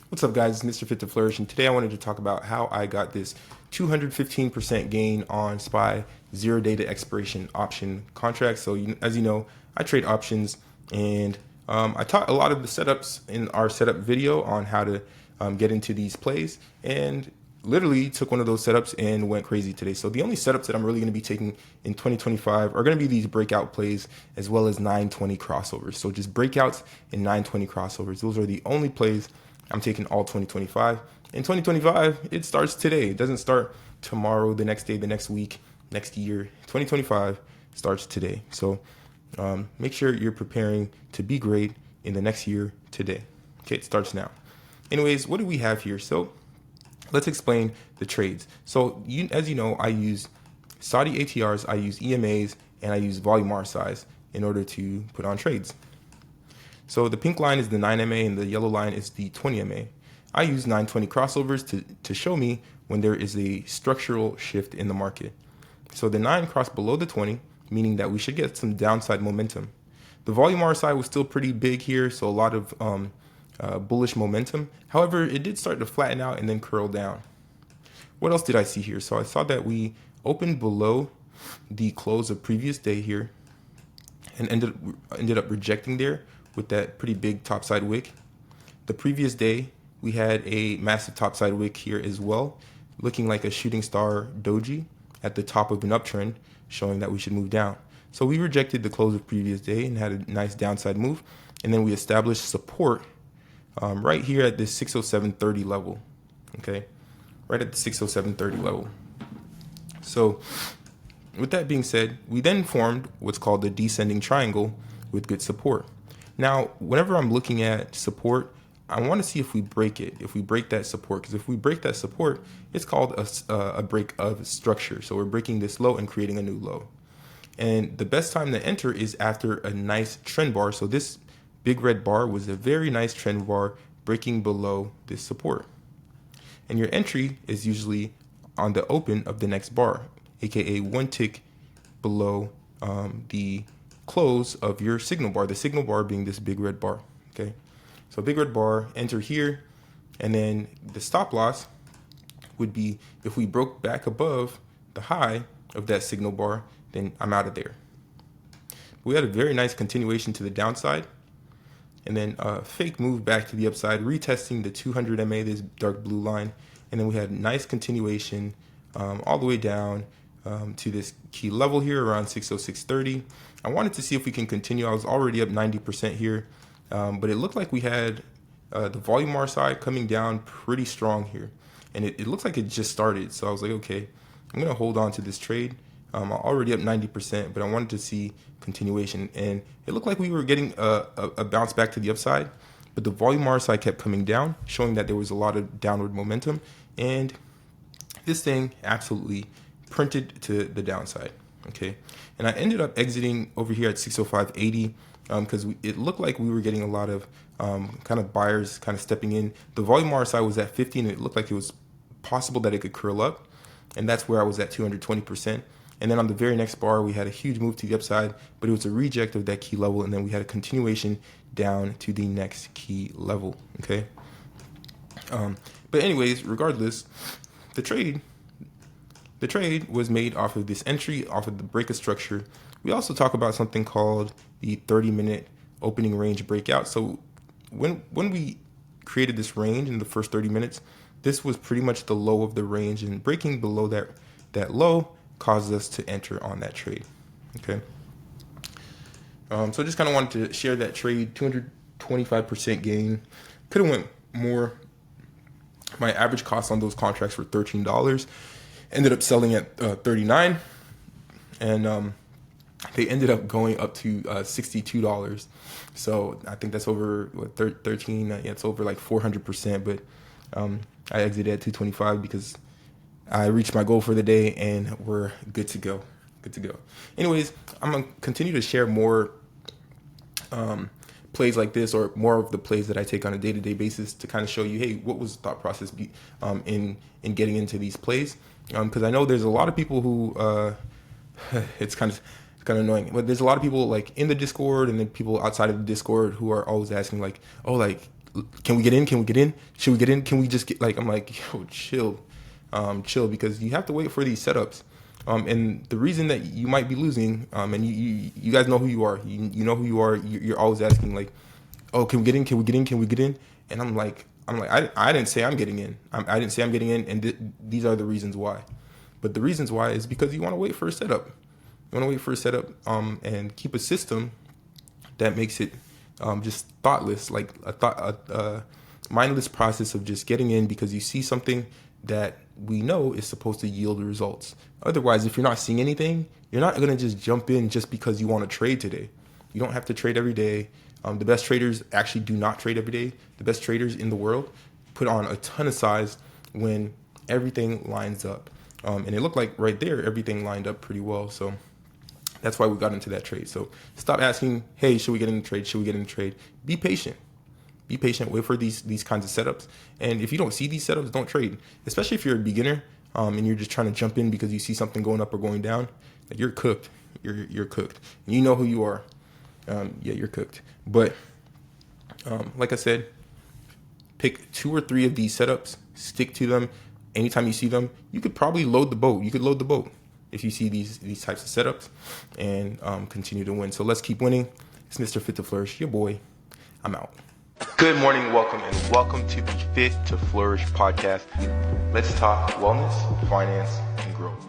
What's up, guys? It's Mr. Fit to Flourish, and today I wanted to talk about how I got this 215% gain on SPY zero data expiration option contract. So, as you know, I trade options, and I taught a lot of the setups in our setup video on how to get into these plays, and literally took one of those setups and went crazy today. So the only setups that I'm really going to be taking in 2025 are going to be these breakout plays as well as 920 crossovers. So just breakouts and 920 crossovers. Those are the only plays I'm taking all 2025. In 2025, it starts today. It doesn't start tomorrow, the next day, the next week, next year. 2025 starts today. So make sure you're preparing to be great in the next year today. Okay, it starts now. Anyways, what do we have here? So let's explain the trades. So as you know, I use Saudi ATRs, I use EMAs, and I use volume R size in order to put on trades. So the pink line is the 9MA and the yellow line is the 20MA. I use 920 crossovers to show me when there is a structural shift in the market. So the 9 crossed below the 20, meaning that we should get some downside momentum. The volume RSI was still pretty big here, so a lot of bullish momentum. However, it did start to flatten out and then curl down. What else did I see here? So I saw that we opened below the close of previous day here and ended up rejecting there with that pretty big topside wick. The previous day, we had a massive topside wick here as well, looking like a shooting star doji at the top of an uptrend, showing that we should move down. So we rejected the close of previous day and had a nice downside move. And then we established support right here at this 607.30 level, okay? Right at the 607.30 level. So with that being said, we then formed what's called the descending triangle with good support. Now, whenever I'm looking at support, I want to see if we break it, if we break that support, because if we break that support, it's called a break of structure. So we're breaking this low and creating a new low. And the best time to enter is after a nice trend bar. So this big red bar was a very nice trend bar breaking below this support. And your entry is usually on the open of the next bar, aka one tick below the close of your signal bar, the signal bar being this big red bar. Okay, so big red bar, enter here, and then the stop loss would be if we broke back above the high of that signal bar, then I'm out of there. We had a very nice continuation to the downside, and then a fake move back to the upside, retesting the 200 MA, this dark blue line, and then we had nice continuation all the way down to this key level here around 606.30. I wanted to see if we can continue. I was already up 90% here, but it looked like we had the volume RSI coming down pretty strong here, and it looks like it just started. So I was like, okay, I'm gonna hold on to this trade. I'm already up 90%, but I wanted to see continuation, and it looked like we were getting a bounce back to the upside, but the volume RSI kept coming down, showing that there was a lot of downward momentum, and this thing absolutely printed to the downside. Okay, and I ended up exiting over here at 605.80 because it looked like we were getting a lot of kind of buyers kind of stepping in. The volume RSI was at 50, and it looked like it was possible that it could curl up, and that's where I was at 220%. And then on the very next bar, we had a huge move to the upside, but it was a reject of that key level, and then we had a continuation down to the next key level. Okay, but anyways, regardless, the trade was made off of this entry, off of the break of structure. We also talk about something called the 30-minute opening range breakout. So when we created this range in the first 30 minutes, this was pretty much the low of the range, and breaking below that low causes us to enter on that trade. Okay. So I just kind of wanted to share that trade, 225% gain. Could have went more. My average cost on those contracts were $13. Ended up selling at 39, and they ended up going up to $62. So I think that's over 13. Yeah, it's over like 400%. But I exited at 225 because I reached my goal for the day, and we're good to go. Good to go. Anyways, I'm gonna continue to share more plays like this, or more of the plays that I take on a day-to-day basis, to kind of show you, hey, what was the thought process in getting into these plays? Because I know there's a lot of people who it's kind of annoying, but there's a lot of people like in the Discord and then people outside of the Discord who are always asking like, oh, like can we get in? Can we get in? Should we get in? Can we just get I'm like, yo, chill, because you have to wait for these setups. And the reason that you might be losing, and you guys know who you are. You know who you are. You're always asking like, oh, can we get in? Can we get in? Can we get in? And I'm like, I didn't say I'm getting in. I didn't say I'm getting in, and these are the reasons why. But the reasons why is because you want to wait for a setup. You want to wait for a setup, and keep a system that makes it just thoughtless, like a mindless process of just getting in because you see something that we know is supposed to yield results. Otherwise, if you're not seeing anything, you're not going to just jump in just because you want to trade today. You don't have to trade every day. The best traders actually do not trade every day. The best traders in the world put on a ton of size when everything lines up. And it looked like right there, everything lined up pretty well. So that's why we got into that trade. So stop asking, hey, should we get in the trade? Should we get in the trade? Be patient. Be patient. Wait for these kinds of setups. And if you don't see these setups, don't trade. Especially if you're a beginner and you're just trying to jump in because you see something going up or going down. Like you're cooked. You're cooked. And you know who you are. Yeah, you're cooked. But like I said, pick 2 or 3 of these setups. Stick to them. Anytime you see them, you could probably load the boat. You could load the boat if you see these types of setups and continue to win. So let's keep winning. It's Mr. Fit to Flourish, your boy. I'm out. Good morning, welcome to the Fit to Flourish podcast. Let's talk wellness, finance, and growth.